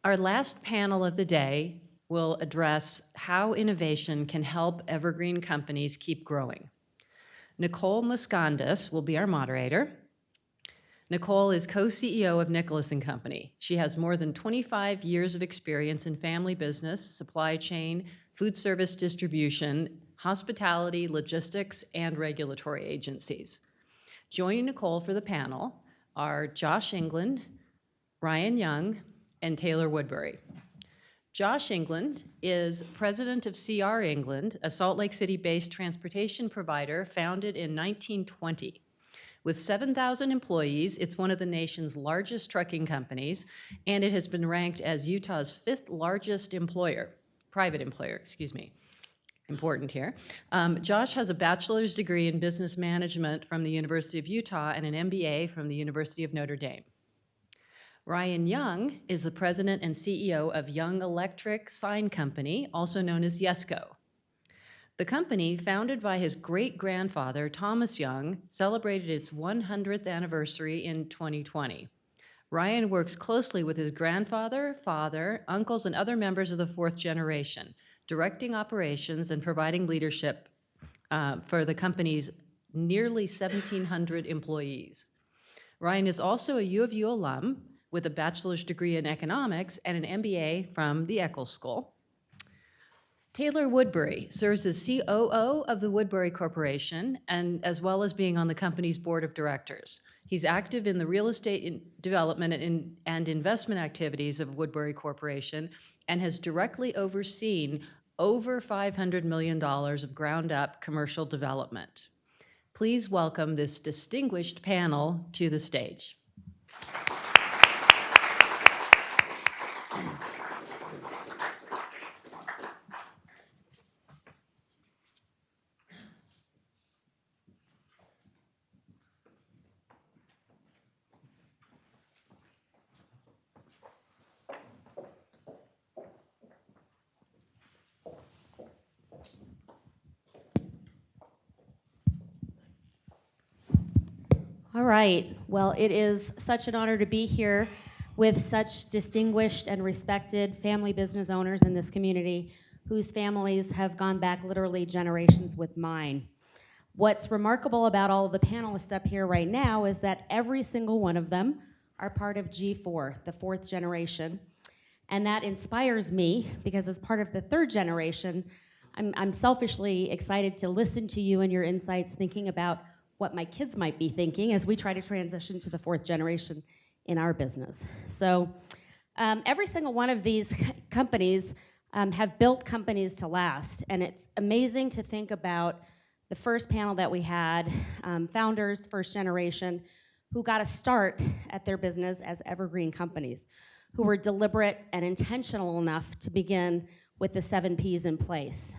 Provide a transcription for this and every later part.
Our last panel of the day will address how innovation can help evergreen companies keep growing. Nicole Mouskondis will be our moderator. Nicole is co-CEO of Nicholas & Company. She has more than 25 years of experience in family business, supply chain, food service distribution, hospitality, logistics, and regulatory agencies. Joining Nicole for the panel are Josh England, Ryan Young, and Taylor Woodbury. Josh England is president of CR England, a Salt Lake City-based transportation provider founded in 1920. With 7,000 employees, it's one of the nation's largest trucking companies, and it has been ranked as Utah's 5th largest private employer, important here. Josh has a bachelor's degree in business management from the University of Utah and an MBA from the University of Notre Dame. Ryan Young is the president and CEO of Young Electric Sign Company, also known as Yesco. The company, founded by his great-grandfather, Thomas Young, celebrated its 100th anniversary in 2020. Ryan works closely with his grandfather, father, uncles, and other members of the 4th generation, directing operations and providing leadership for the company's nearly 1,700 employees. Ryan is also a U of U alum with a bachelor's degree in economics and an MBA from the Eccles School. Taylor Woodbury serves as COO of the Woodbury Corporation, and as well as being on the company's board of directors. He's active in the real estate development and investment activities of Woodbury Corporation and has directly overseen over $500 million of ground-up commercial development. Please welcome this distinguished panel to the stage. All right. Well, it is such an honor to be here with such distinguished and respected family business owners in this community whose families have gone back literally generations with mine. What's remarkable about all of the panelists up here right now is that every single one of them are part of G4, the 4th generation. And that inspires me because as part of the 3rd generation, I'm selfishly excited to listen to you and your insights, thinking about what my kids might be thinking as we try to transition to the 4th generation in our business. So every single one of these companies have built companies to last. And it's amazing to think about the first panel that we had, founders, 1st generation, who got a start at their business as evergreen companies, who were deliberate and intentional enough to begin with the 7 Ps in place.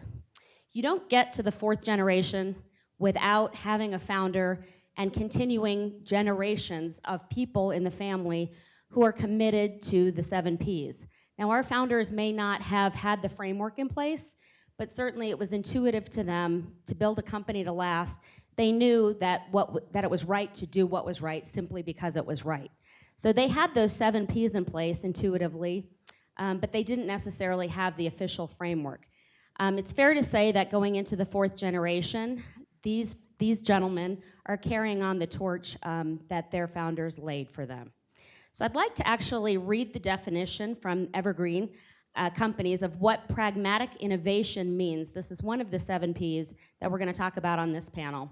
You don't get to the 4th generation without having a founder and continuing generations of people in the family who are committed to the 7 Ps. Now, our founders may not have had the framework in place, but certainly it was intuitive to them to build a company to last. They knew that it was right to do what was right simply because it was right. So they had those 7 Ps in place intuitively, but they didn't necessarily have the official framework. It's fair to say that going into the 4th generation, these gentlemen are carrying on the torch that their founders laid for them. So I'd like to actually read the definition from Evergreen companies of what pragmatic innovation means. This is one of the 7 Ps that we're going to talk about on this panel.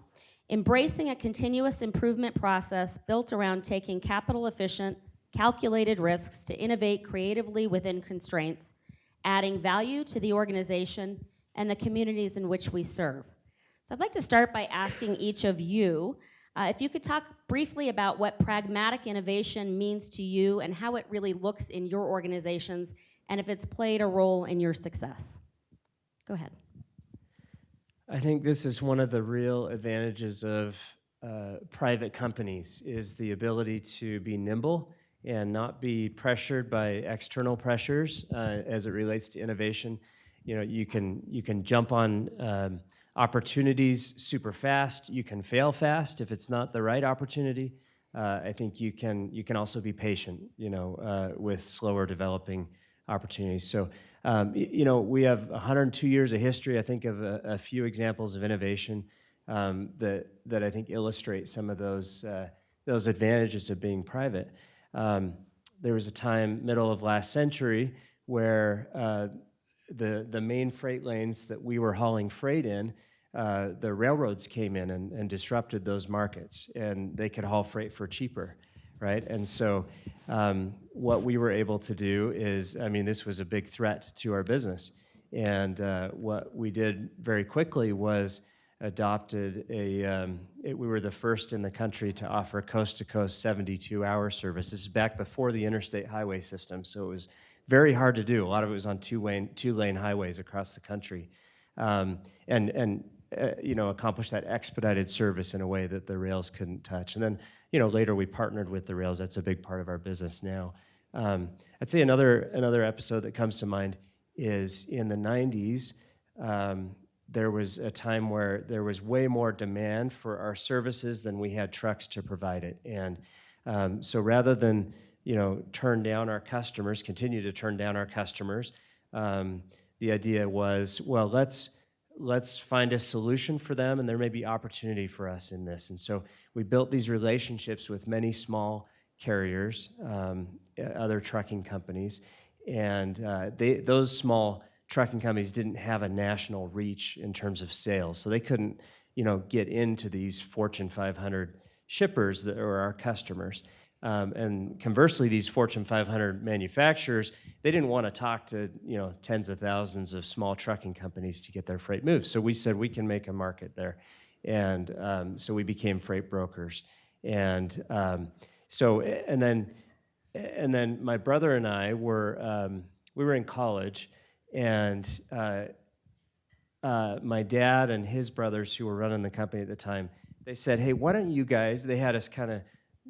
Embracing a continuous improvement process built around taking capital-efficient, calculated risks to innovate creatively within constraints, adding value to the organization and the communities in which we serve. So I'd like to start by asking each of you if you could talk briefly about what pragmatic innovation means to you and how it really looks in your organizations and if it's played a role in your success. Go ahead. I think this is one of the real advantages of private companies is the ability to be nimble and not be pressured by external pressures as it relates to innovation. You know, you can jump on opportunities super fast. You can fail fast if it's not the right opportunity. I think you can also be patient, with slower developing opportunities. So, we have 102 years of history. I think of a few examples of innovation that I think illustrate some of those advantages of being private. There was a time, middle of last century, where the main freight lanes that we were hauling freight in, the railroads came in and disrupted those markets, and they could haul freight for cheaper, right? And so what we were able to do is, this was a big threat to our business. And what we did very quickly was adopted we were the first in the country to offer coast-to-coast 72-hour service. This is back before the interstate highway system, so it was very hard to do. A lot of it was on two-lane highways across the country, and accomplish that expedited service in a way that the rails couldn't touch. And then, later we partnered with the rails. That's a big part of our business now. I'd say another episode that comes to mind is in the 90s. There was a time where there was way more demand for our services than we had trucks to provide it. And so rather than turn down our customers, continue to turn down our customers, the idea was, well, let's find a solution for them, and there may be opportunity for us in this. And so we built these relationships with many small carriers, other trucking companies, and those small trucking companies didn't have a national reach in terms of sales, so they couldn't get into these Fortune 500 shippers that are our customers. And conversely, these Fortune 500 manufacturers, they didn't want to talk to tens of thousands of small trucking companies to get their freight moved. So we said we can make a market there, and so we became freight brokers. And then my brother and I we were in college, and my dad and his brothers who were running the company at the time, they said, hey, why don't you guys, they had us kind of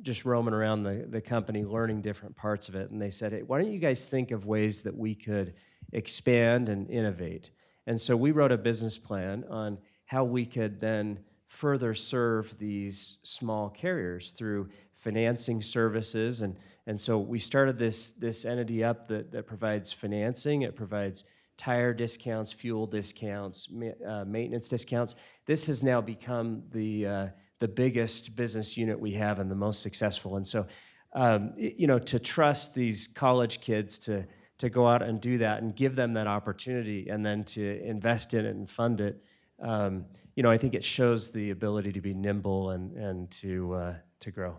just roaming around the company, learning different parts of it. And they said, hey, why don't you guys think of ways that we could expand and innovate? And so we wrote a business plan on how we could then further serve these small carriers through financing services. And so we started this entity up that provides financing. It provides tire discounts, fuel discounts, maintenance discounts. This has now become the biggest business unit we have and the most successful. And so, to trust these college kids to go out and do that and give them that opportunity and then to invest in it and fund it, I think it shows the ability to be nimble and to grow.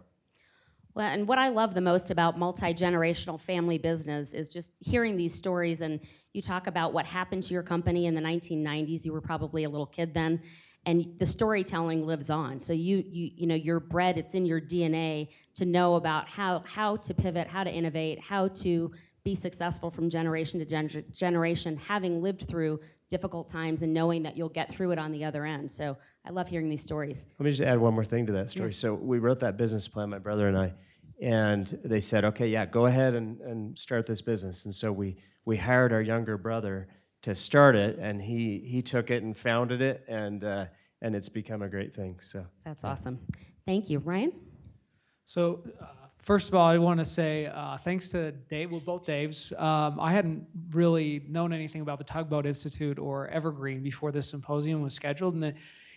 Well, and what I love the most about multi-generational family business is just hearing these stories. And you talk about what happened to your company in the 1990s. You were probably a little kid then, and the storytelling lives on. So you're bred, it's in your DNA to know about how to pivot, how to innovate, how to be successful from generation to generation, having lived through difficult times and knowing that you'll get through it on the other end. So I love hearing these stories. Let me just add one more thing to that story. Yeah. So we wrote that business plan, my brother and I, and they said, okay, yeah, go ahead and start this business. And so we hired our younger brother to start it, and he took it and founded it, and it's become a great thing. So that's awesome. Thank you. Ryan? So first of all, I want to say thanks to Dave, well, both Daves. I hadn't really known anything about the Tugboat Institute or Evergreen before this symposium was scheduled, and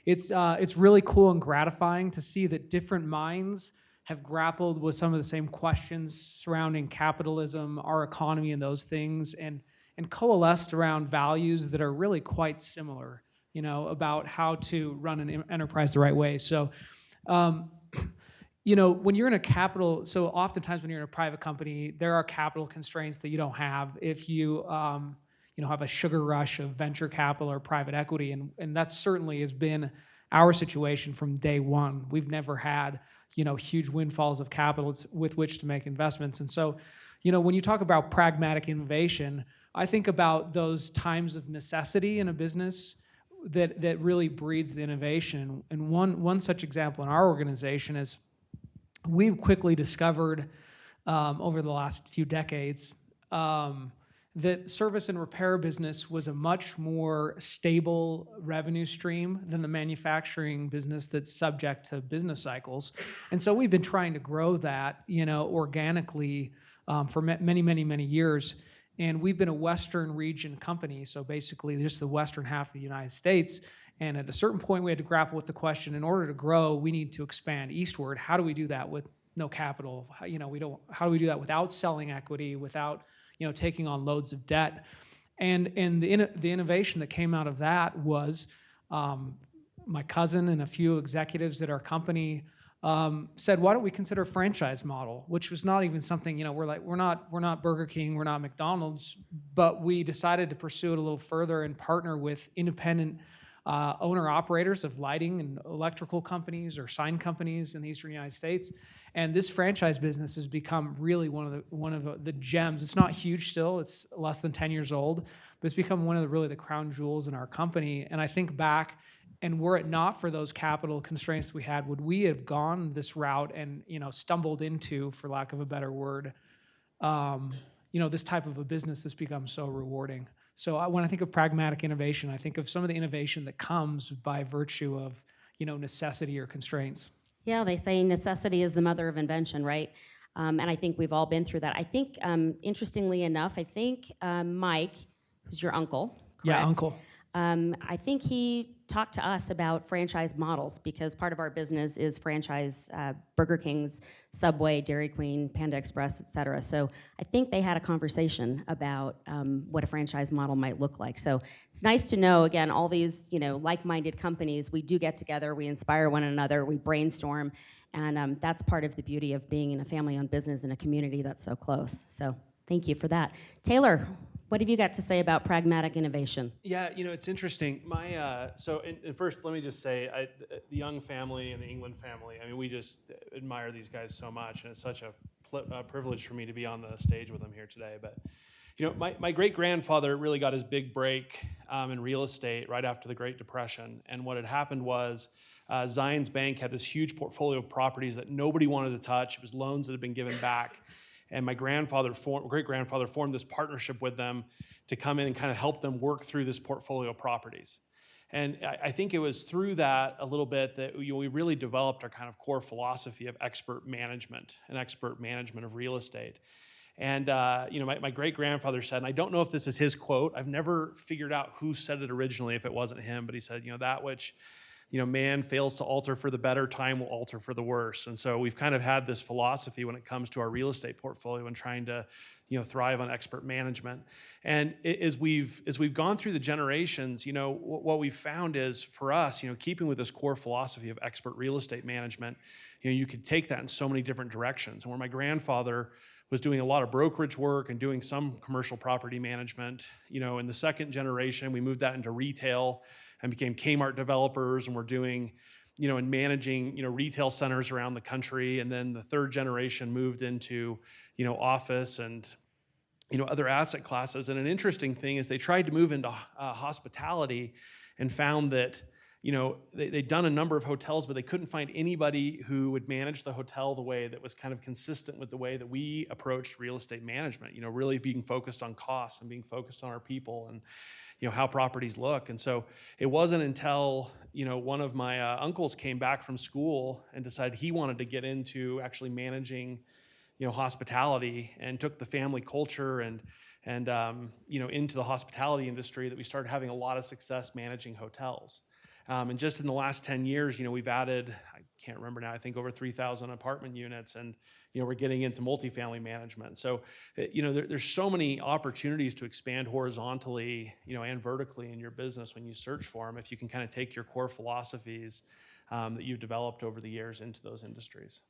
it's really cool and gratifying to see that different minds have grappled with some of the same questions surrounding capitalism, our economy, and those things, and coalesced around values that are really quite similar, about how to run an enterprise the right way. So, when you're in a capital, so oftentimes when you're in a private company, there are capital constraints that you don't have if you, have a sugar rush of venture capital or private equity, and that certainly has been our situation from day one. We've never had, huge windfalls of capital with which to make investments. And so, when you talk about pragmatic innovation, I think about those times of necessity in a business that really breeds the innovation. And one such example in our organization is we've quickly discovered over the last few decades that service and repair business was a much more stable revenue stream than the manufacturing business that's subject to business cycles. And so we've been trying to grow that, organically for many, many, many years. And we've been a Western region company, so basically just the western half of the United States. And at a certain point, we had to grapple with the question: in order to grow, we need to expand eastward. How do we do that with no capital? How do we do that without selling equity, without taking on loads of debt? And the innovation that came out of that was my cousin and a few executives at our company said, why don't we consider a franchise model? Which was not even something, we're not Burger King, we're not McDonald's, but we decided to pursue it a little further and partner with independent owner operators of lighting and electrical companies or sign companies in the eastern United States. And this franchise business has become really one of the gems. It's not huge still, it's less than 10 years old, but it's become one of the crown jewels in our company. And I think back, and were it not for those capital constraints we had, would we have gone this route and stumbled into, for lack of a better word, this type of a business that's become so rewarding? So when I think of pragmatic innovation, I think of some of the innovation that comes by virtue of necessity or constraints. Yeah, they say necessity is the mother of invention, right? And I think we've all been through that. I think, interestingly enough, Mike, who's your uncle, correct? Yeah, uncle. I think he talked to us about franchise models, because part of our business is franchise Burger King's, Subway, Dairy Queen, Panda Express, et cetera. So I think they had a conversation about what a franchise model might look like. So it's nice to know, again, all these like-minded companies, we do get together, we inspire one another, we brainstorm, and that's part of the beauty of being in a family-owned business in a community that's so close. So thank you for that. Taylor, what have you got to say about pragmatic innovation? Yeah, it's interesting. And first, let me just say, the Young family and the England family, we just admire these guys so much, and it's such a privilege for me to be on the stage with them here today. But, my great-grandfather really got his big break in real estate right after the Great Depression. And what had happened was Zions Bank had this huge portfolio of properties that nobody wanted to touch. It was loans that had been given back. And my great-grandfather formed this partnership with them to come in and kind of help them work through this portfolio of properties. And I think it was through that a little bit that we really developed our kind of core philosophy of expert management and expert management of real estate. And my great-grandfather said, and I don't know if this is his quote, I've never figured out who said it originally if it wasn't him, but he said, that which man fails to alter for the better, time will alter for the worse. And so we've kind of had this philosophy when it comes to our real estate portfolio and trying to, thrive on expert management. And as we've gone through the generations, what we've found is, for us, keeping with this core philosophy of expert real estate management, you could take that in so many different directions. And where my grandfather was doing a lot of brokerage work and doing some commercial property management, in the second generation, we moved that into retail and became Kmart developers, and we're doing, and managing, retail centers around the country. And then the third generation moved into, office and, other asset classes. And an interesting thing is they tried to move into hospitality and found that, they'd done a number of hotels, but they couldn't find anybody who would manage the hotel the way that was kind of consistent with the way that we approached real estate management, really being focused on costs and being focused on our people and, how properties look. And so it wasn't until, one of my uncles came back from school and decided he wanted to get into actually managing, hospitality, and took the family culture and into the hospitality industry, that we started having a lot of success managing hotels. And just in the last 10 years, we've added, I can't remember now, I think over 3,000 apartment units, and we're getting into multifamily management. So, there's so many opportunities to expand horizontally, and vertically in your business when you search for them, if you can kind of take your core philosophies that you've developed over the years into those industries.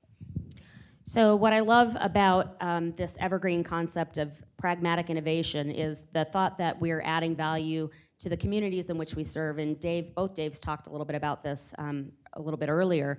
So what I love about this evergreen concept of pragmatic innovation is the thought that we're adding value to the communities in which we serve. And both Daves talked a little bit about this a little bit earlier.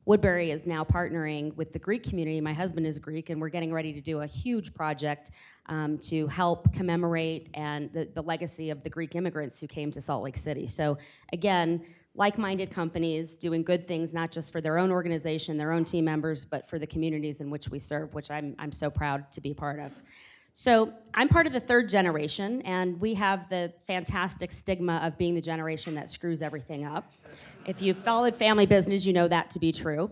Woodbury is now partnering with the Greek community. My husband is Greek, and we're getting ready to do a huge project to help commemorate and the legacy of the Greek immigrants who came to Salt Lake City. So again, like-minded companies doing good things, not just for their own organization, their own team members, but for the communities in which we serve, which I'm so proud to be a part of. So I'm part of the third generation, and we have the fantastic stigma of being the generation that screws everything up. If you've followed family business, you know that to be true.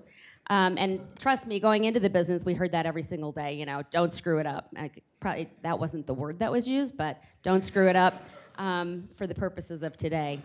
And trust me, going into the business, we heard that every single day, you know, don't screw it up. Probably that wasn't the word that was used, but don't screw it up for the purposes of today.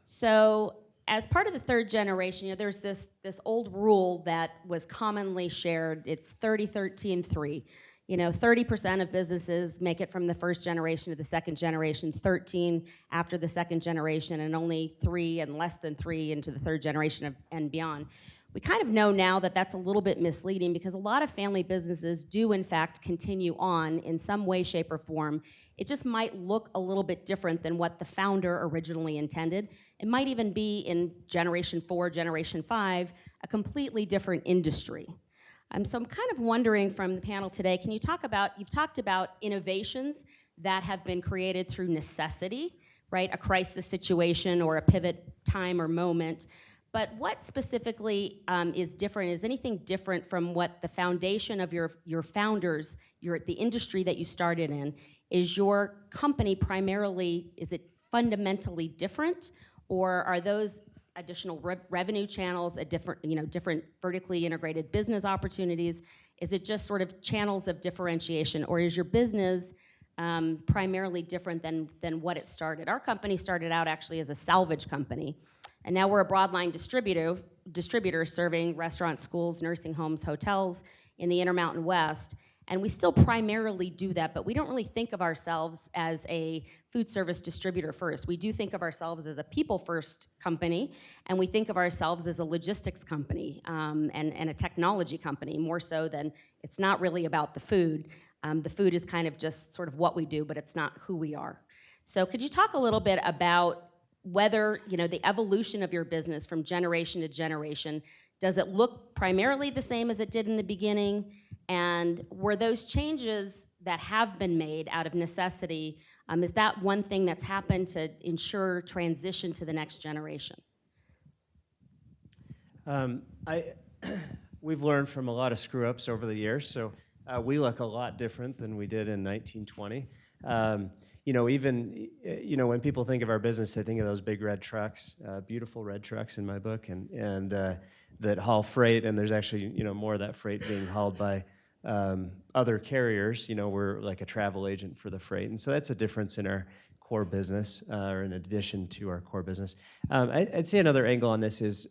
So as part of the third generation, you know, there's this old rule that was commonly shared. It's 30-13-3. You know, 30% of businesses make it from the first generation to the second generation, 13 after the second generation, and only 3 and less than 3 into the third generation and beyond. We kind of know now that that's a little bit misleading because a lot of family businesses do in fact continue on in some way, shape, or form. It just might look a little bit different than what the founder originally intended. It might even be in generation 4, generation 5, a completely different industry. So I'm kind of wondering from the panel today, can you talk about, you've talked about innovations that have been created through necessity, right? A crisis situation or a pivot time or moment. But what specifically is different? Is anything different from what the foundation of your founders, the industry that you started in? Is your company primarily, is it fundamentally different? Or are those additional revenue channels, different vertically integrated business opportunities? Is it just sort of channels of differentiation, or is your business primarily different than what it started? Our company started out actually as a salvage company, and now we're a broadline distributor serving restaurants, schools, nursing homes, hotels in the Intermountain West. And we still primarily do that, but we don't really think of ourselves as a food service distributor first. We do think of ourselves as a people-first company, and we think of ourselves as a logistics company and a technology company, more so than it's not really about the food. The food is kind of just sort of what we do, but it's not who we are. So could you talk a little bit about whether, you know, the evolution of your business from generation to generation, does it look primarily the same as it did in the beginning? And were those changes that have been made out of necessity, is that one thing that's happened to ensure transition to the next generation? We've learned from a lot of screw-ups over the years, so we look a lot different than we did in 1920. You know, even when people think of our business, they think of those big red trucks, beautiful red trucks in my book, and that haul freight. And there's actually more of that freight being hauled by other carriers. You know, we're like a travel agent for the freight, and so that's a difference in our core business, or in addition to our core business. I'd say another angle on this is,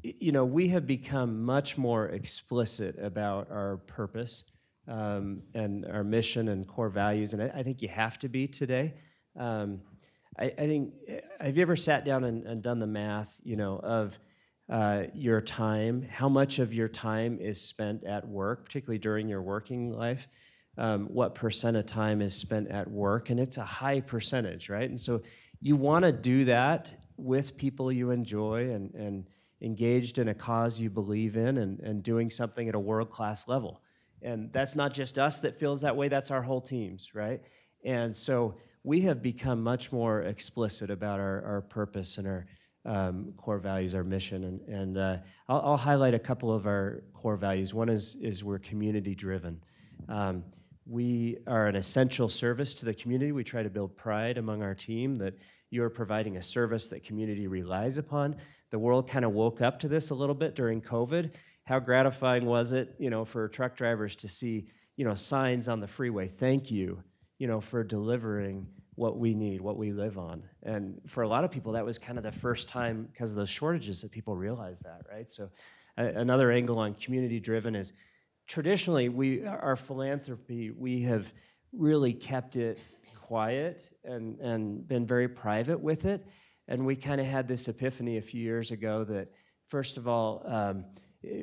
we have become much more explicit about our purpose. And our mission and core values, and I think you have to be today. I think, have you ever sat down and done the math, of your time, how much of your time is spent at work, particularly during your working life? What percent of time is spent at work? And it's a high percentage, right? And so you want to do that with people you enjoy and engaged in a cause you believe in and doing something at a world-class level. And that's not just us that feels that way, that's our whole teams, right? And so we have become much more explicit about our purpose and our core values, our mission. And I'll highlight a couple of our core values. One is we're community-driven. We are an essential service to the community. We try to build pride among our team that you're providing a service that community relies upon. The world kind of woke up to this a little bit during COVID. How gratifying was it, for truck drivers to see, signs on the freeway, thank you, for delivering what we need, what we live on. And for a lot of people, that was kind of the first time, because of those shortages, that people realized that, right? So another angle on community-driven is, traditionally, our philanthropy, we have really kept it quiet and been very private with it. And we kind of had this epiphany a few years ago that, first of all,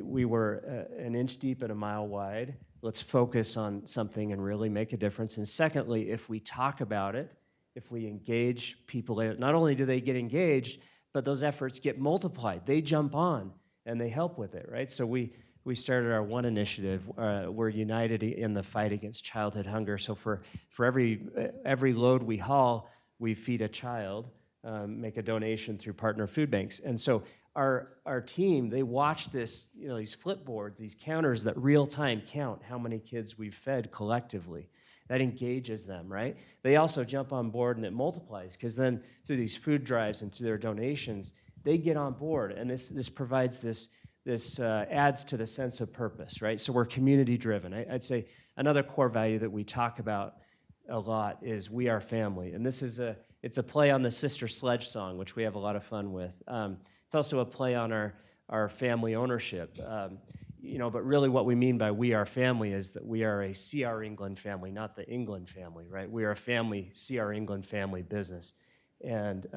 we were an inch deep and a mile wide. Let's focus on something and really make a difference. And secondly, if we talk about it, if we engage people in it, not only do they get engaged, but those efforts get multiplied. They jump on and they help with it, right? So we started our One initiative. We're united in the fight against childhood hunger. So for every load we haul, we feed a child, make a donation through partner food banks. And so our team, they watch this, these flipboards, these counters that real time count how many kids we've fed collectively. That engages them, right? They also jump on board and it multiplies, because then through these food drives and through their donations, they get on board, and this provides this this adds to the sense of purpose, right? So we're community driven. I'd say another core value that we talk about a lot is we are family, and it's a play on the Sister Sledge song, which we have a lot of fun with. It's also a play on our family ownership. But really what we mean by we are family is that we are a CR England family, not the England family, right? We are a family, CR England family business. And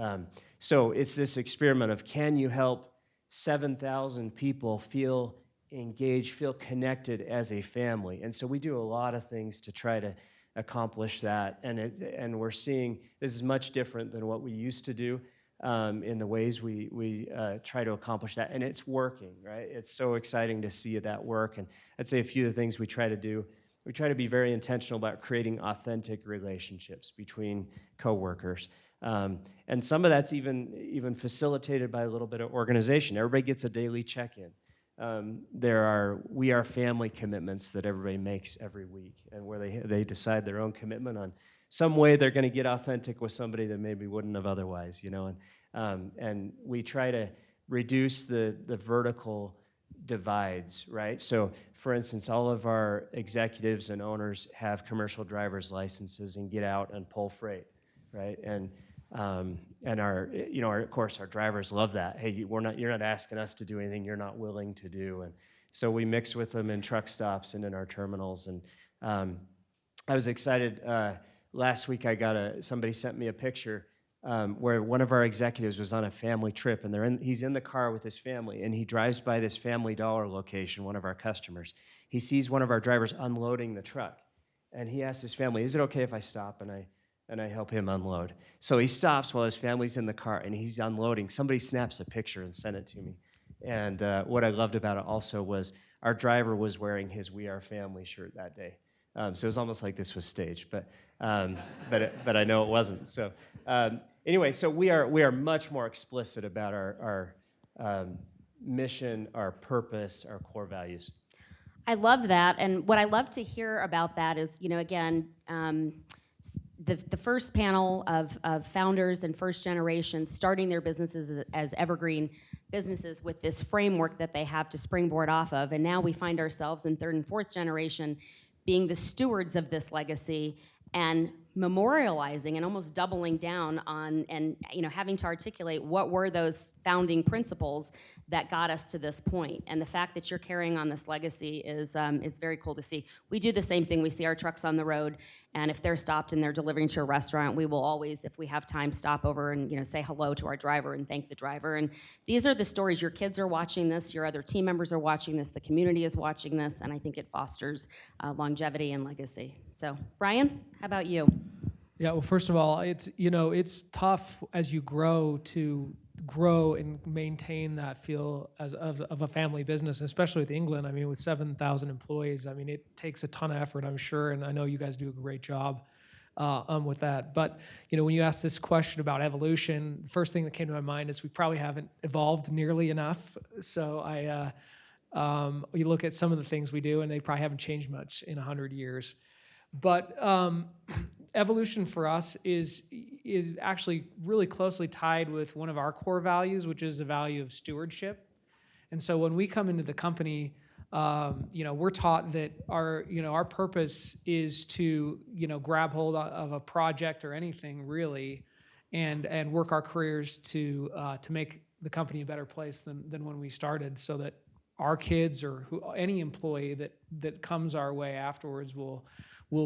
so it's this experiment of, can you help 7,000 people feel engaged, feel connected as a family? And so we do a lot of things to try to accomplish that. And we're seeing this is much different than what we used to do in the ways we try to accomplish that. And it's working, right? It's so exciting to see that work. And I'd say a few of the things we try to do, we try to be very intentional about creating authentic relationships between coworkers. And some of that's even facilitated by a little bit of organization. Everybody gets a daily check-in. There are we are family commitments that everybody makes every week, and where they decide their own commitment on some way they're going to get authentic with somebody that maybe wouldn't have otherwise, and we try to reduce the vertical divides, right? So, for instance, all of our executives and owners have commercial driver's licenses and get out and pull freight, right? And of course, our drivers love that. Hey, you're not asking us to do anything you're not willing to do, and so we mix with them in truck stops and in our terminals. And I was excited. Last week, somebody sent me a picture where one of our executives was on a family trip, and he's in the car with his family, and he drives by this Family Dollar location, one of our customers. He sees one of our drivers unloading the truck, and he asks his family, "Is it okay if I stop and I help him unload?" So he stops while his family's in the car, and he's unloading. Somebody snaps a picture and sent it to me. And what I loved about it also was our driver was wearing his We Are Family shirt that day. So it was almost like this was staged, but I know it wasn't. So anyway, so we are much more explicit about our mission, our purpose, our core values. I love that, and what I love to hear about that is, again, the first panel of founders and first generation starting their businesses as evergreen businesses with this framework that they have to springboard off of, and now we find ourselves in third and fourth generation being the stewards of this legacy and memorializing and almost doubling down on, and having to articulate what were those founding principles that got us to this point. And the fact that you're carrying on this legacy is very cool to see. We do the same thing. We see our trucks on the road, and if they're stopped and they're delivering to a restaurant, we will always, if we have time, stop over and say hello to our driver and thank the driver. And these are the stories. Your kids are watching this, your other team members are watching this, the community is watching this, and I think it fosters longevity and legacy. So, Brian, how about you? Yeah, well, first of all, it's tough as you grow to grow and maintain that feel of a family business, especially with England. I mean, with 7,000 employees, I mean, it takes a ton of effort, I'm sure, and I know you guys do a great job with that. But when you ask this question about evolution, the first thing that came to my mind is we probably haven't evolved nearly enough. So you look at some of the things we do, and they probably haven't changed much in 100 years. But evolution for us is actually really closely tied with one of our core values, which is the value of stewardship. And so when we come into the company, we're taught that our purpose is to grab hold of a project or anything really, and work our careers to make the company a better place than when we started, so that our kids or any employee that comes our way afterwards will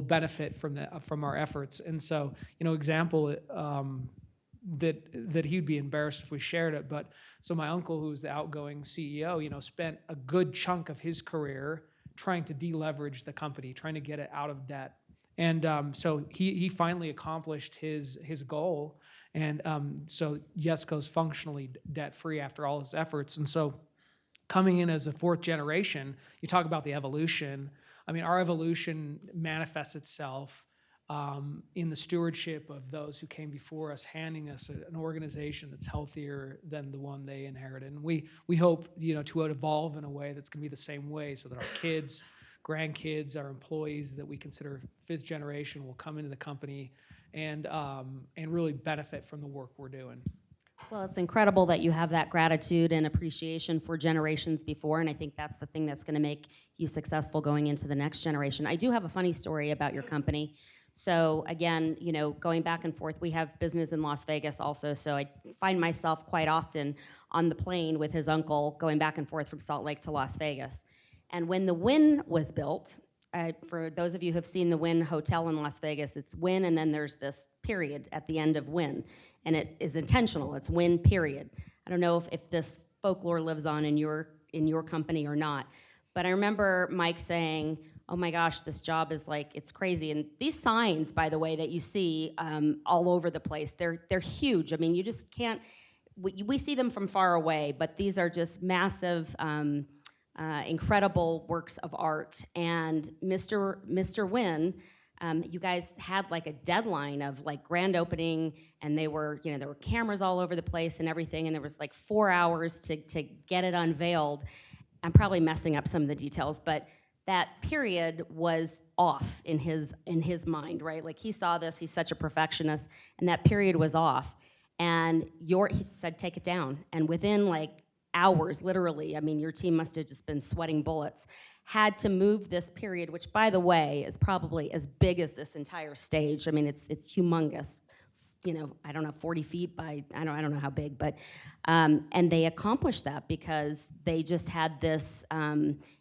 benefit from our efforts. And so, example that he'd be embarrassed if we shared it, but so my uncle, who's the outgoing CEO, spent a good chunk of his career trying to deleverage the company, trying to get it out of debt. And so he finally accomplished his goal, and so Yesco's functionally debt-free after all his efforts. And so coming in as a fourth generation, you talk about the evolution. I mean, our evolution manifests itself in the stewardship of those who came before us, handing us an organization that's healthier than the one they inherited. And we hope, to evolve in a way that's going to be the same way, so that our kids, grandkids, our employees that we consider fifth generation will come into the company and really benefit from the work we're doing. Well, it's incredible that you have that gratitude and appreciation for generations before, and I think that's the thing that's going to make you successful going into the next generation. I do have a funny story about your company. So again, you know, going back and forth, we have business in Las Vegas also, so I find myself quite often on the plane with his uncle going back and forth from Salt Lake to Las Vegas. And when the Wynn was built, for those of you who have seen the Wynn Hotel in Las Vegas, it's Wynn and then there's this period at the end of Wynn. And it is intentional, it's Wynn period. I don't know if this folklore lives on in your company or not, but I remember Mike saying, oh my gosh, this job is like, it's crazy. And these signs, by the way, that you see all over the place, they're huge. I mean, you just can't, we see them from far away, but these are just massive, incredible works of art. And Mr. Wynn, you guys had like a deadline of like grand opening, and they were, you know, there were cameras all over the place and everything, and there was like 4 hours to get it unveiled. I'm probably messing up some of the details, but that period was off in his mind, right? Like he saw this, he's such a perfectionist, and that period was off. And he said, take it down. And within like hours, literally, I mean, your team must have just been sweating bullets, had to move this period, which by the way, is probably as big as this entire stage. I mean, it's humongous. You know, I don't know, 40 feet by, I don't know how big, but, and they accomplished that because they just had this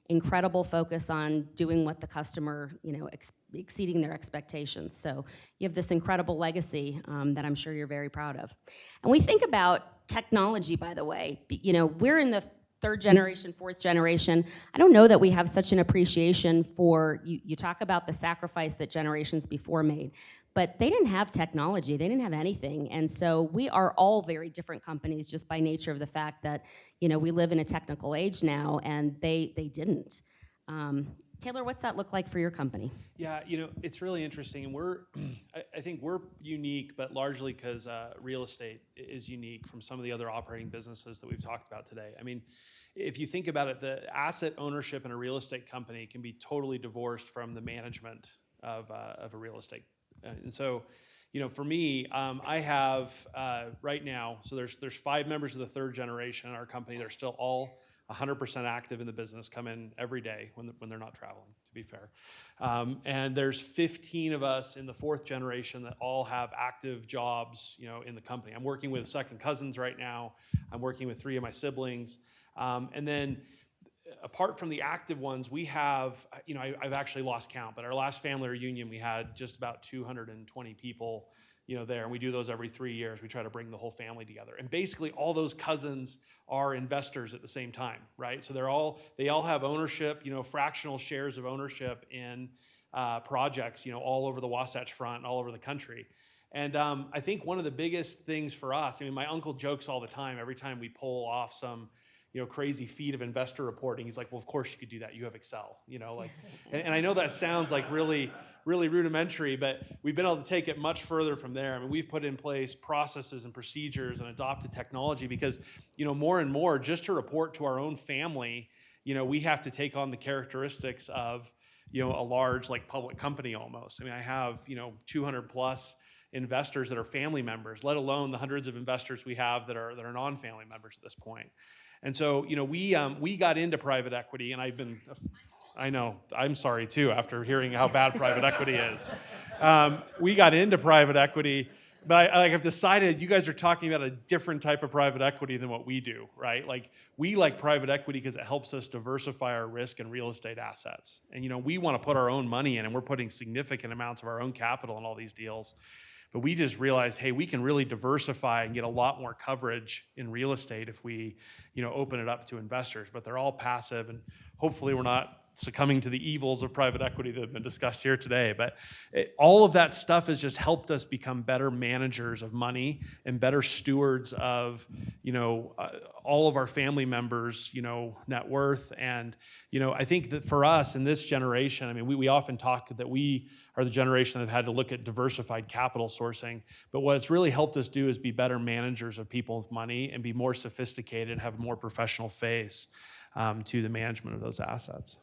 incredible focus on doing what the customer, you know, exceeding their expectations. So you have this incredible legacy that I'm sure you're very proud of. And we think about technology, by the way. You know, we're in the third generation, fourth generation. I don't know that we have such an appreciation for, you talk about the sacrifice that generations before made, but they didn't have technology, they didn't have anything. And so we are all very different companies just by nature of the fact that, you know, we live in a technical age now, and they didn't. Taylor, what's that look like for your company? Yeah, you know, it's really interesting, and I think we're unique, but largely because real estate is unique from some of the other operating businesses that we've talked about today. I mean, if you think about it, the asset ownership in a real estate company can be totally divorced from the management of a real estate. And so, you know, for me, I have right now, so there's 5 members of the third generation in our company. They're still all 100% active in the business, come in every day when they're not traveling, to be fair. And there's 15 of us in the fourth generation that all have active jobs, you know, in the company. I'm working with second cousins right now. I'm working with 3 of my siblings. And then apart from the active ones, we have, you know, I've actually lost count, but our last family reunion, we had just about 220 people, you know, there, and we do those every 3 years. We try to bring the whole family together. And basically all those cousins are investors at the same time, right? So they all have ownership, you know, fractional shares of ownership in projects, you know, all over the Wasatch Front, all over the country. And I think one of the biggest things for us, I mean, my uncle jokes all the time, every time we pull off some, you know, crazy feat of investor reporting, he's like, well, of course you could do that. You have Excel, you know, like, and I know that sounds like really rudimentary, but we've been able to take it much further from there. I mean, we've put in place processes and procedures and adopted technology because, you know, more and more, just to report to our own family, you know, we have to take on the characteristics of, you know, a large, like, public company almost. I mean, I have, you know, 200 plus investors that are family members, let alone the hundreds of investors we have that are non-family members at this point. And so, you know, we got into private equity, and I know, I'm sorry too, after hearing how bad private equity is. We got into private equity, but I've decided you guys are talking about a different type of private equity than what we do, right? Like, we like private equity because it helps us diversify our risk in real estate assets. And, you know, we want to put our own money in, and we're putting significant amounts of our own capital in all these deals. But we just realized, hey, we can really diversify and get a lot more coverage in real estate if we, you know, open it up to investors. But they're all passive, and hopefully we're not succumbing to the evils of private equity that have been discussed here today. But all of that stuff has just helped us become better managers of money and better stewards of, you know, all of our family members, you know, net worth. And, you know, I think that for us in this generation, I mean, we often talk that we are the generation that have had to look at diversified capital sourcing. But what it's really helped us do is be better managers of people's money and be more sophisticated and have a more professional face to the management of those assets.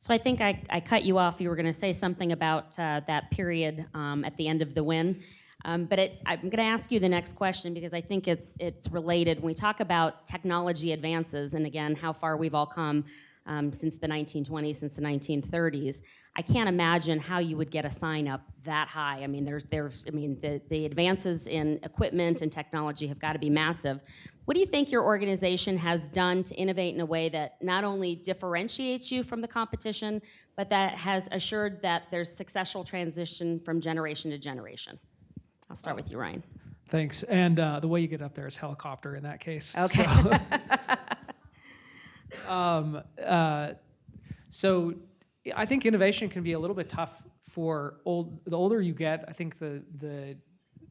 So I think I cut you off. You were going to say something about that period at the end of the Wynn. But I'm going to ask you the next question because I think it's related. When we talk about technology advances, and again, how far we've all come since the 1920s, since the 1930s, I can't imagine how you would get a sign up that high. I mean, the advances in equipment and technology have got to be massive. What do you think your organization has done to innovate in a way that not only differentiates you from the competition, but that has assured that there's successful transition from generation to generation? I'll start with you, Ryan. Thanks. And the way you get up there is helicopter in that case. Okay. So I think innovation can be a little bit tough for the older you get. I think the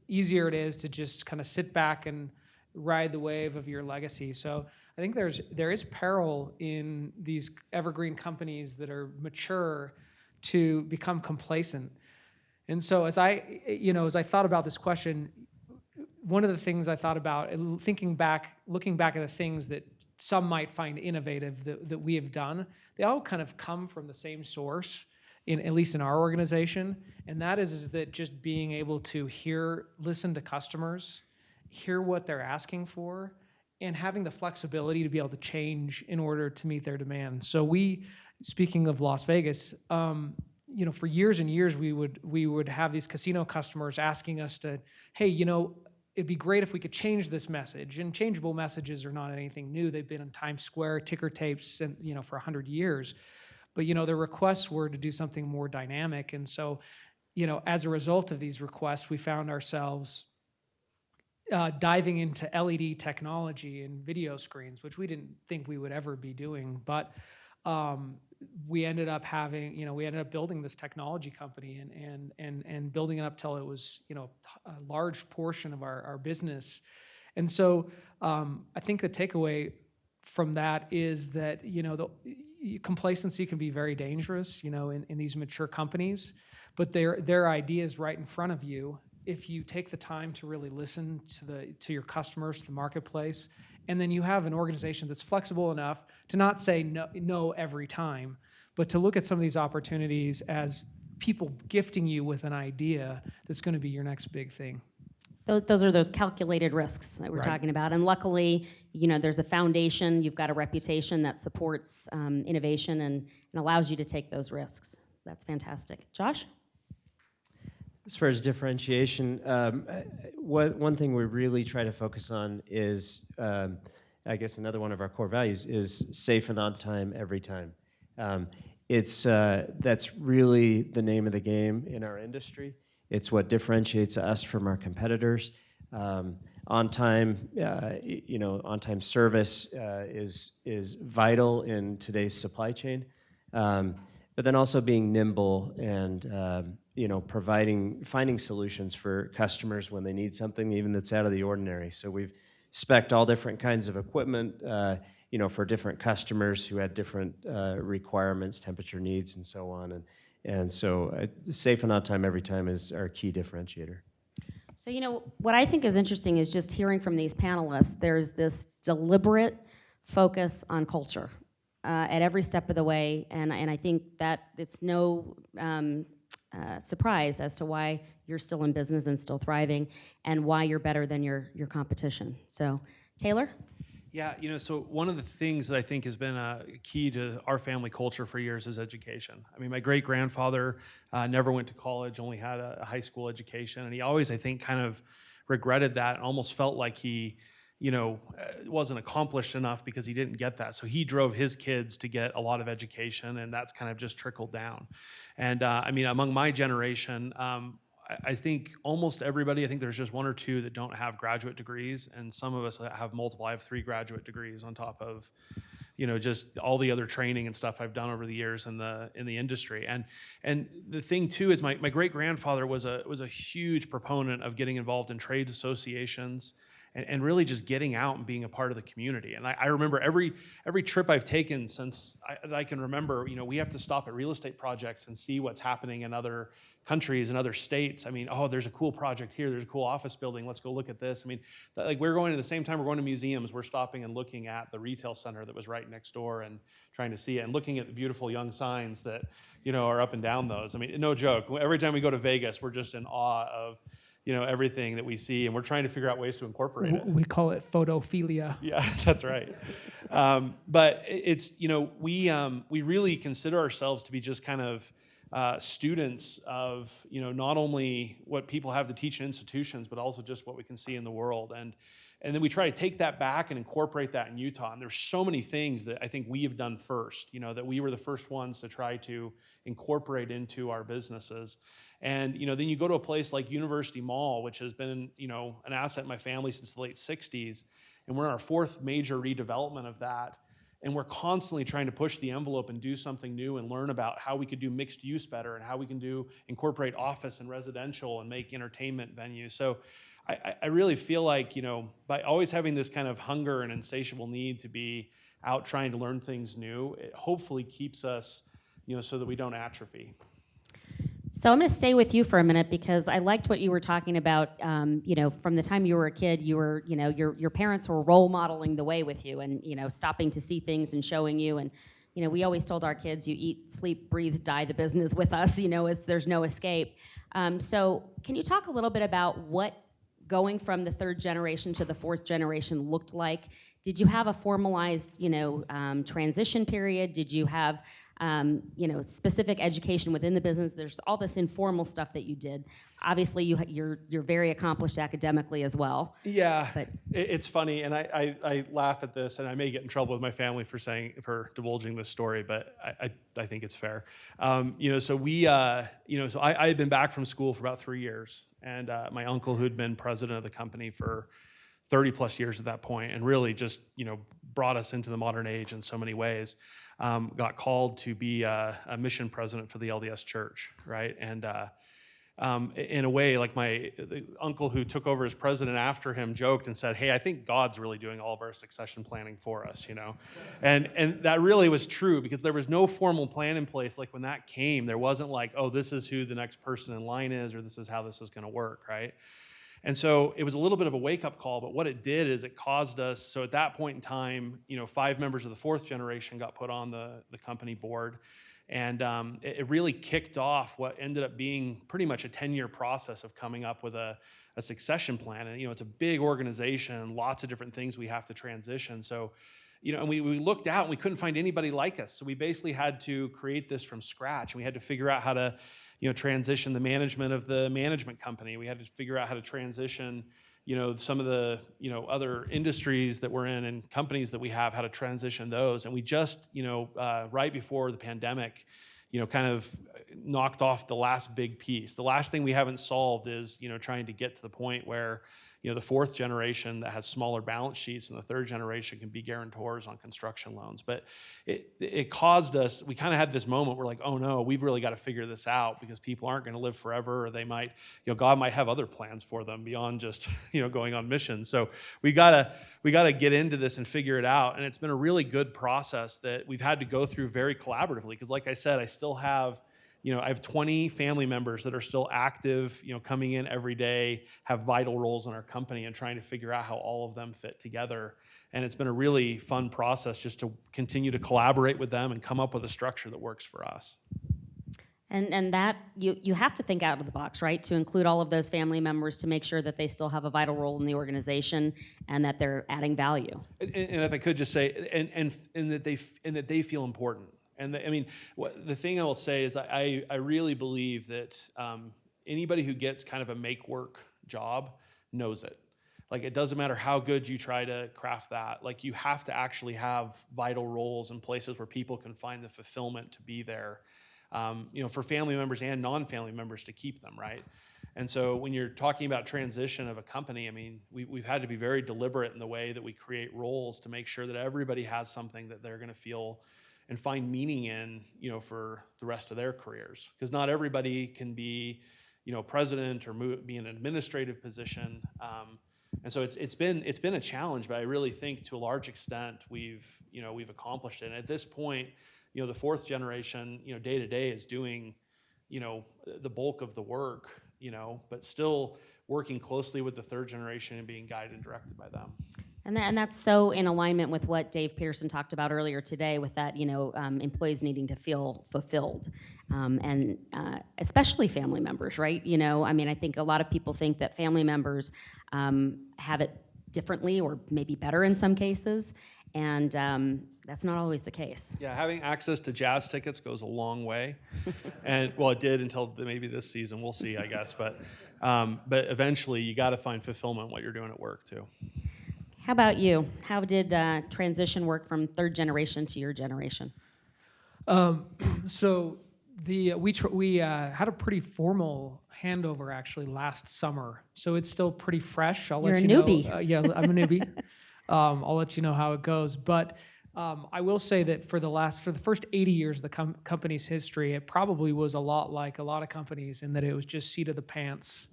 easier it is to just kind of sit back and ride the wave of your legacy. So I think there is peril in these evergreen companies that are mature to become complacent. And so as I thought about this question, one of the things I thought about, looking back at the things that some might find innovative that we have done, they all kind of come from the same source, at least in our organization, and that is that just being able to listen to customers, hear what they're asking for, and having the flexibility to be able to change in order to meet their demands. So speaking of Las Vegas, for years and years, we would have these casino customers asking us to, hey, it'd be great if we could change this message. And changeable messages are not anything new. They've been in Times Square, ticker tapes, and for 100 years. But the requests were to do something more dynamic. And so, as a result of these requests, we found ourselves diving into LED technology and video screens, which we didn't think we would ever be doing. But we ended up building this technology company and building it up till it was a large portion of our business. And so I think the takeaway from that is that the complacency can be very dangerous in these mature companies, but their ideas right in front of you. If you take the time to really listen to your customers, to the marketplace, and then you have an organization that's flexible enough to not say no every time, but to look at some of these opportunities as people gifting you with an idea that's going to be your next big thing. Those are those calculated risks that we're Right. talking about. And luckily, there's a foundation, you've got a reputation that supports innovation and allows you to take those risks. So that's fantastic. Josh? As far as differentiation, one thing we really try to focus on is, I guess another one of our core values is safe and on time every time. That's really the name of the game in our industry. It's what differentiates us from our competitors. On-time service is vital in today's supply chain. But then also being nimble and finding solutions for customers when they need something, even that's out of the ordinary. So we've spec'd all different kinds of equipment, for different customers who had different requirements, temperature needs, and so on. And so safe and on time every time is our key differentiator. So, what I think is interesting is just hearing from these panelists, there's this deliberate focus on culture at every step of the way, and I think that it's no surprise as to why you're still in business and still thriving, and why you're better than your competition. So, Taylor? Yeah, so one of the things that I think has been a key to our family culture for years is education. I mean, my great-grandfather never went to college, only had a high school education, and he always, I think, kind of regretted that and almost felt like he wasn't accomplished enough because he didn't get that. So he drove his kids to get a lot of education, and that's kind of just trickled down. And among my generation, I think almost everybody, I think there's just one or two that don't have graduate degrees, and some of us have multiple. I have 3 graduate degrees on top of, just all the other training and stuff I've done over the years in the industry. And the thing too is my great-grandfather was a huge proponent of getting involved in trade associations and really just getting out and being a part of the community. And I remember every trip I've taken since I can remember, we have to stop at real estate projects and see what's happening in other countries and other states. I mean, there's a cool project here, there's a cool office building, let's go look at this. I mean, we're going at the same time we're going to museums, we're stopping and looking at the retail center that was right next door and trying to see it and looking at the beautiful young signs that, are up and down those. I mean, no joke. Every time we go to Vegas, we're just in awe of everything that we see, and we're trying to figure out ways to incorporate it. We call it photophilia. Yeah, that's right. But it's, we really consider ourselves to be just kind of students of, not only what people have to teach in institutions, but also just what we can see in the world. And then we try to take that back and incorporate that in Utah. And there's so many things that I think we have done first, that we were the first ones to try to incorporate into our businesses. And, then you go to a place like University Mall, which has been, an asset in my family since the late 60s. And we're in our fourth major redevelopment of that. And we're constantly trying to push the envelope and do something new and learn about how we could do mixed use better and how we can incorporate office and residential and make entertainment venues. So I really feel like, by always having this kind of hunger and insatiable need to be out trying to learn things new, it hopefully keeps us, so that we don't atrophy. So I'm going to stay with you for a minute because I liked what you were talking about. From the time you were a kid, you were, your parents were role modeling the way with you, and stopping to see things and showing you. And we always told our kids, you eat, sleep, breathe, die the business with us. There's no escape. So can you talk a little bit about what going from the third generation to the fourth generation looked like? Did you have a formalized, transition period? Did you have specific education within the business? There's all this informal stuff that you did. Obviously, you're very accomplished academically as well. Yeah, but it's funny, and I laugh at this, and I may get in trouble with my family for divulging this story, but I think it's fair. So I had been back from school for about 3 years, and my uncle, who'd been president of the company for 30 plus years at that point, and really just brought us into the modern age in so many ways, got called to be a mission president for the LDS Church, right? And in a way, like the uncle who took over as president after him joked and said, "Hey, I think God's really doing all of our succession planning for us," and that really was true, because there was no formal plan in place. Like when that came, there wasn't like, oh, this is who the next person in line is, or this is how this is going to work, right? And so it was a little bit of a wake-up call, but what it did is it caused us, so at that point in time, 5 members of the fourth generation got put on the company board, and it really kicked off what ended up being pretty much a 10-year process of coming up with a succession plan. And it's a big organization, lots of different things we have to transition. So and we looked out and we couldn't find anybody like us. So we basically had to create this from scratch, and we had to figure out how to transition the management of the management company. We had to figure out how to transition, some of the, other industries that we're in and companies that we have, how to transition those. And we just, right before the pandemic, kind of knocked off the last big piece. The last thing we haven't solved is, trying to get to the point where, the fourth generation that has smaller balance sheets and the third generation can be guarantors on construction loans. But it caused us, we kind of had this moment where like, oh no, we've really got to figure this out, because people aren't going to live forever, or they might, God might have other plans for them beyond just, going on missions. So we gotta get into this and figure it out. And it's been a really good process that we've had to go through very collaboratively, because like I said, I still have, I have 20 family members that are still active, coming in every day, have vital roles in our company, and trying to figure out how all of them fit together. And it's been a really fun process just to continue to collaborate with them and come up with a structure that works for us. And that you have to think out of the box, right? To include all of those family members, to make sure that they still have a vital role in the organization and that they're adding value. And if I could just say, and that they feel important. And the thing I will say is I really believe that anybody who gets kind of a make work job knows it. Like, it doesn't matter how good you try to craft that. Like, you have to actually have vital roles in places where people can find the fulfillment to be there, for family members and non-family members to keep them, right? And so when you're talking about transition of a company, we've had to be very deliberate in the way that we create roles to make sure that everybody has something that they're going to feel and find meaning in, for the rest of their careers. Because not everybody can be, president or be in an administrative position. And so it's been a challenge, but I really think to a large extent we've accomplished it. And at this point, the fourth generation, day to day is doing, the bulk of the work, but still working closely with the third generation and being guided and directed by them. And that's so in alignment with what Dave Pearson talked about earlier today with that, employees needing to feel fulfilled. And especially family members, right? I think a lot of people think that family members have it differently or maybe better in some cases. And that's not always the case. Yeah, having access to jazz tickets goes a long way, and well, it did until maybe this season. We'll see, I guess. But eventually, you got to find fulfillment in what you're doing at work too. How about you? How did transition work from third generation to your generation? So we had a pretty formal handover actually last summer. So it's still pretty fresh. I'll You're let a you newbie. know. Yeah, I'm a newbie. I'll let you know how it goes. But I will say that for the first 80 years of the company's history, it probably was a lot like a lot of companies in that it was just seat of the pants.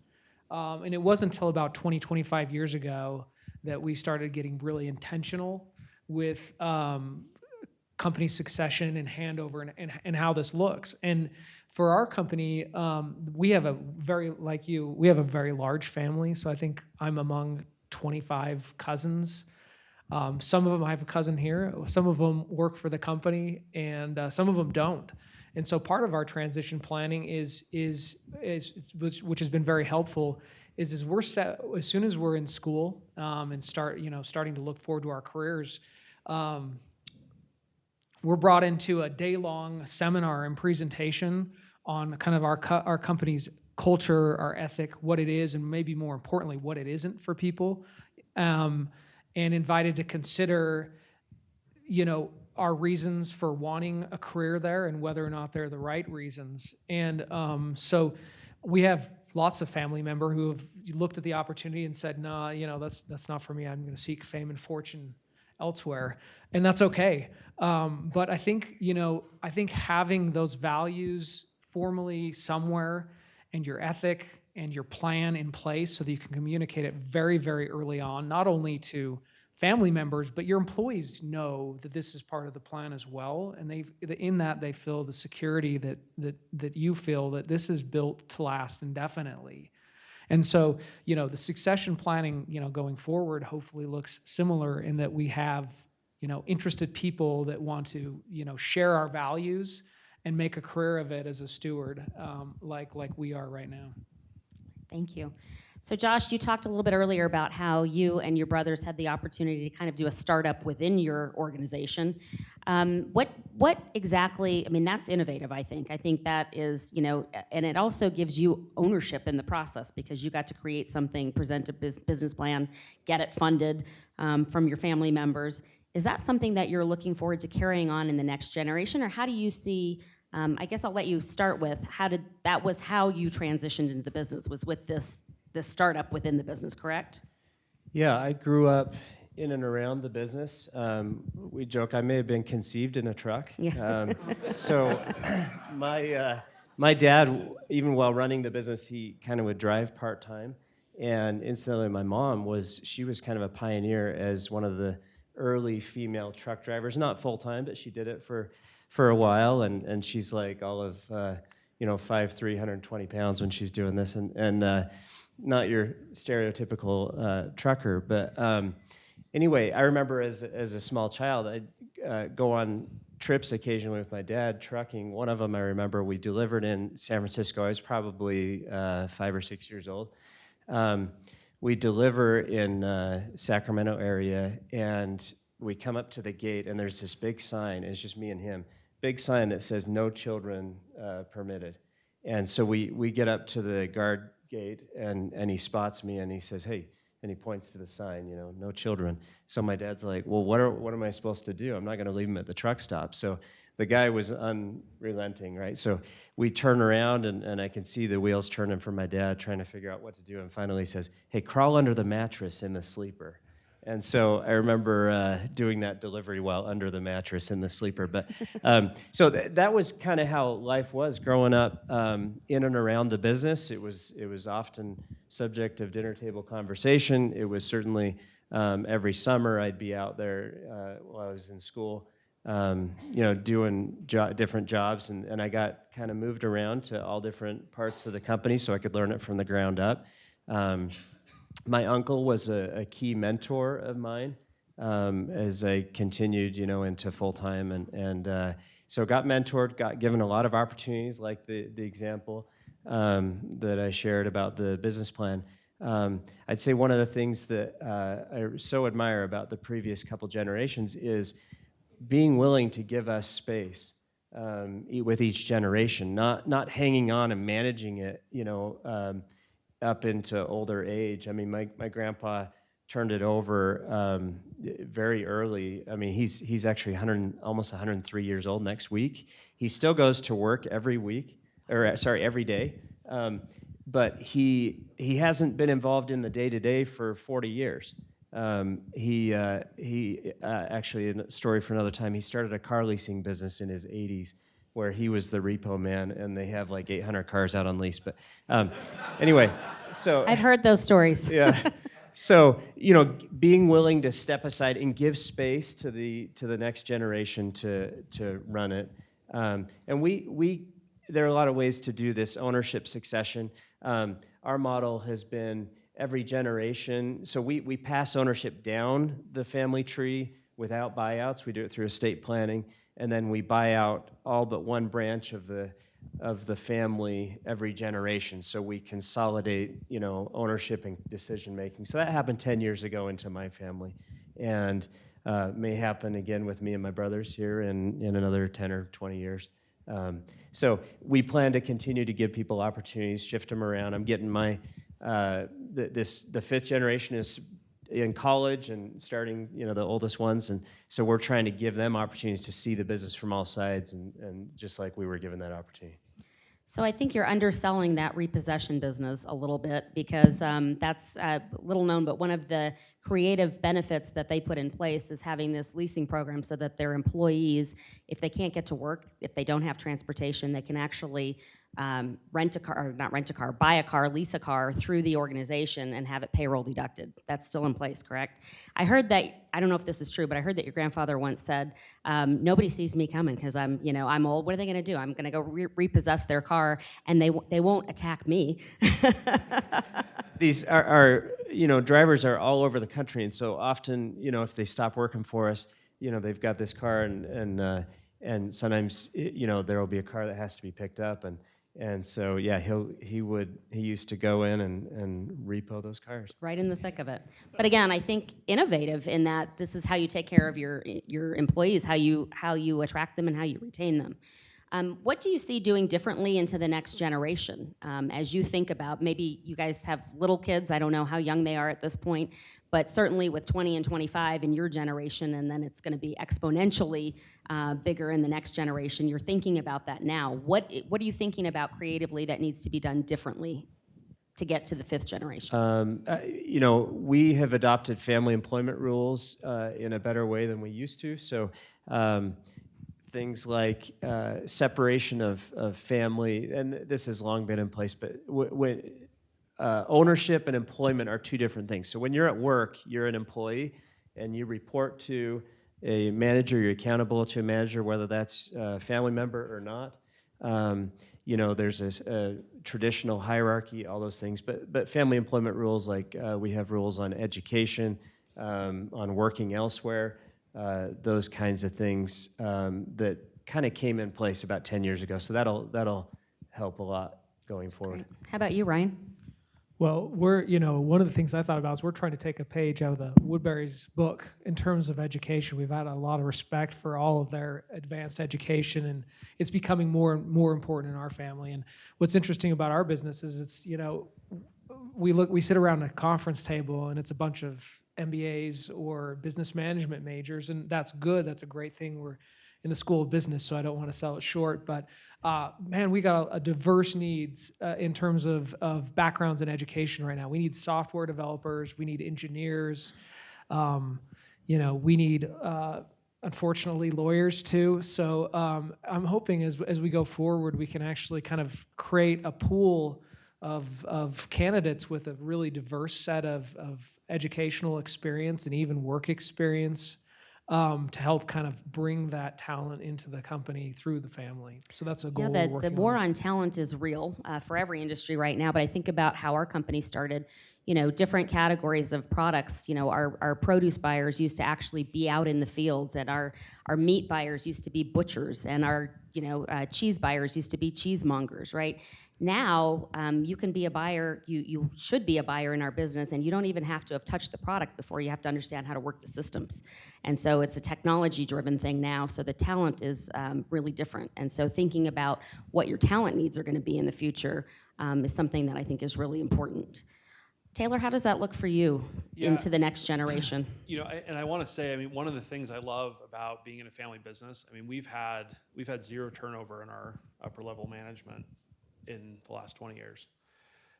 And it wasn't until about 25 years ago that we started getting really intentional with company succession and handover and how this looks. And for our company, we have a very large family. So I think I'm among 25 cousins. Some of them, I have a cousin here. Some of them work for the company, and some of them don't. And so part of our transition planning which has been very helpful, is we're set as soon as we're in school and starting to look forward to our careers. We're brought into a day-long seminar and presentation on kind of our company's culture, our ethic, what it is, and maybe more importantly, what it isn't for people, and invited to consider, our reasons for wanting a career there and whether or not they're the right reasons. And so we have lots of family members who have looked at the opportunity and said, "No, that's not for me. I'm going to seek fame and fortune elsewhere," and that's okay. But I think having those values formally somewhere and your ethic and your plan in place so that you can communicate it very, very early on, not only to family members, but your employees know that this is part of the plan as well, and they feel the security that you feel that this is built to last indefinitely. And so, the succession planning, going forward, hopefully looks similar in that we have, interested people that want to, share our values and make a career of it as a steward, like we are right now. Thank you. So Josh, you talked a little bit earlier about how you and your brothers had the opportunity to kind of do a startup within your organization. What exactly, that's innovative, I think. I think that is, and it also gives you ownership in the process because you got to create something, present a business plan, get it funded from your family members. Is that something that you're looking forward to carrying on in the next generation, or how do you see, I guess I'll let you start with, that was how you transitioned into the business, was with this startup within the business, correct? Yeah, I grew up in and around the business. We joke I may have been conceived in a truck. Yeah. So my dad, even while running the business, he kind of would drive part-time. And incidentally, my mom was kind of a pioneer as one of the early female truck drivers, not full-time, but she did it for a while. And she's like all of 5'3", 120 pounds when she's doing this, and not your stereotypical trucker. But anyway, I remember as a small child, I'd go on trips occasionally with my dad trucking. One of them I remember we delivered in San Francisco. I was probably 5 or 6 years old. We deliver in Sacramento area, and we come up to the gate, and there's this big sign. It's just me and him. Big sign that says "No children permitted." And so we get up to the guard gate, and he spots me, and he says, "Hey," and he points to the sign, "No children." So my dad's like, "Well, what am I supposed to do? I'm not going to leave him at the truck stop." So the guy was unrelenting, right? So we turn around, and I can see the wheels turning for my dad, trying to figure out what to do. And finally he says, "Hey, crawl under the mattress in the sleeper." And so I remember doing that delivery while under the mattress in the sleeper. But so that was kind of how life was growing up in and around the business. It was often subject of dinner table conversation. It was certainly every summer I'd be out there while I was in school, doing different jobs. And I got kind of moved around to all different parts of the company so I could learn it from the ground up. My uncle was a key mentor of mine as I continued, into full time, and so got mentored, got given a lot of opportunities, like the example that I shared about the business plan. I'd say one of the things that I so admire about the previous couple generations is being willing to give us space with each generation, not hanging on and managing it, up into older age. I mean, my grandpa turned it over very early. I mean, he's actually almost 103 years old next week. He still goes to work every week, or sorry, every day. But he hasn't been involved in the day-to-day for 40 years. He actually, a story for another time, he started a car leasing business in his 80s where he was the repo man, and they have like 800 cars out on lease. But anyway, so I've heard those stories. yeah. So, being willing to step aside and give space to the next generation to run it. And there are a lot of ways to do this ownership succession. Our model has been every generation. So we pass ownership down the family tree without buyouts. We do it through estate planning, and then we buy out all but one branch of the family every generation. So we consolidate, ownership and decision making. So that happened 10 years ago into my family, and may happen again with me and my brothers here in another 10 or 20 years. So we plan to continue to give people opportunities, shift them around. I'm getting my the fifth generation is in college and starting, the oldest ones, and so we're trying to give them opportunities to see the business from all sides, and just like we were given that opportunity. So I think you're underselling that repossession business a little bit, because that's little known, but one of the creative benefits that they put in place is having this leasing program so that their employees, if they can't get to work, if they don't have transportation, they can actually rent a car, or not rent a car, buy a car, lease a car through the organization and have it payroll deducted. That's still in place, correct? I heard that, I don't know if this is true, but I heard that your grandfather once said, nobody sees me coming because I'm old. What are they going to do? I'm going to go repossess their car, and they won't attack me. These are drivers are all over the country, and so often, if they stop working for us, they've got this car, and sometimes, there will be a car that has to be picked up, and so yeah, he used to go in and repo those cars. Right in the thick of it. But again, I think innovative in that this is how you take care of your employees, how you attract them and how you retain them. What do you see doing differently into the next generation as you think about, maybe you guys have little kids, I don't know how young they are at this point, but certainly with 20 and 25 in your generation, and then it's going to be exponentially bigger in the next generation. You're thinking about that now. What are you thinking about creatively that needs to be done differently to get to the fifth generation? We have adopted family employment rules in a better way than we used to. So things like separation of family, and this has long been in place, but when ownership and employment are two different things. So when you're at work, you're an employee, and you report to a manager, you're accountable to a manager, whether that's a family member or not. There's a traditional hierarchy, all those things, but family employment rules, like we have rules on education, on working elsewhere, those kinds of things that kind of came in place about 10 years ago. So that'll help a lot going forward. Great. How about you, Ryan? Well, one of the things I thought about is we're trying to take a page out of the Woodbury's book in terms of education. We've had a lot of respect for all of their advanced education, and it's becoming more and more important in our family. And what's interesting about our business is it's, we sit around a conference table and it's a bunch of MBAs or business management majors, and that's good. That's a great thing. We're in the School of Business, so I don't want to sell it short, but man, we got a diverse needs in terms of backgrounds in education right now. We need software developers, we need engineers, we need, unfortunately, lawyers too. So I'm hoping as we go forward, we can actually kind of create a pool of candidates with a really diverse set of educational experience and even work experience, to help kind of bring that talent into the company through the family. So that's a goal Yeah, we're the working war on. on talent is real for every industry right now. But I think about how our company started. You know, different categories of products. You know, our produce buyers used to actually be out in the fields, and our meat buyers used to be butchers, and our cheese buyers used to be cheesemongers. Right now, you can be a buyer. You should be a buyer in our business, and you don't even have to have touched the product before you have to understand how to work the systems. And so it's a technology-driven thing now. So the talent is really different. And so thinking about what your talent needs are going to be in the future is something that I think is really important. Taylor, how does that look for you into the next generation? And I want to say, I mean, one of the things I love about being in a family business, I mean, we've had zero turnover in our upper level management in the last 20 years.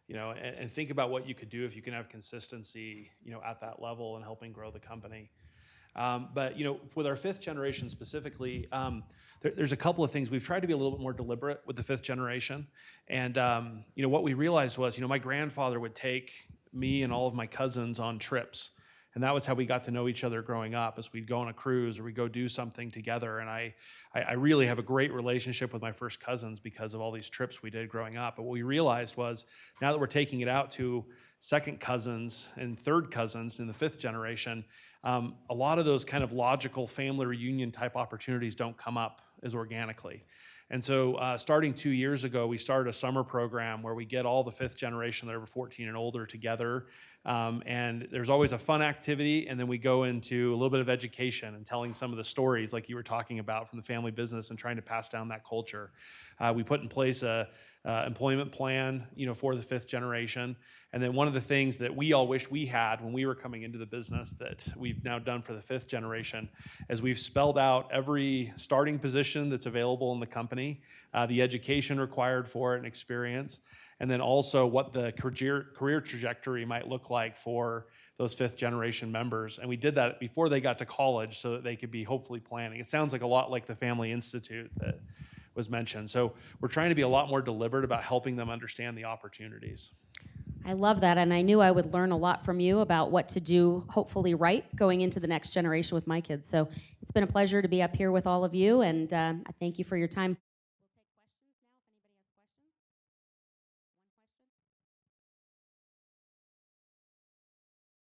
And think about what you could do if you can have consistency, at that level and helping grow the company. But with our fifth generation specifically, there's a couple of things. We've tried to be a little bit more deliberate with the fifth generation. And what we realized was, my grandfather would take me and all of my cousins on trips. And that was how we got to know each other growing up, as we'd go on a cruise or we'd go do something together. And I really have a great relationship with my first cousins because of all these trips we did growing up. But what we realized was, now that we're taking it out to second cousins and third cousins in the fifth generation, a lot of those kind of logical family reunion type opportunities don't come up as organically. And so starting 2 years ago, we started a summer program where we get all the fifth generation that are 14 and older together. And there's always a fun activity, and then we go into a little bit of education and telling some of the stories like you were talking about from the family business and trying to pass down that culture. We put in place a employment plan, for the fifth generation. And then one of the things that we all wish we had when we were coming into the business that we've now done for the fifth generation is we've spelled out every starting position that's available in the company, the education required for it and experience, and then also what the career trajectory might look like for those fifth generation members. And we did that before they got to college so that they could be hopefully planning. It sounds like a lot like the Family Institute that was mentioned. So we're trying to be a lot more deliberate about helping them understand the opportunities. I love that, and I knew I would learn a lot from you about what to do, hopefully right, going into the next generation with my kids. So it's been a pleasure to be up here with all of you, and I thank you for your time.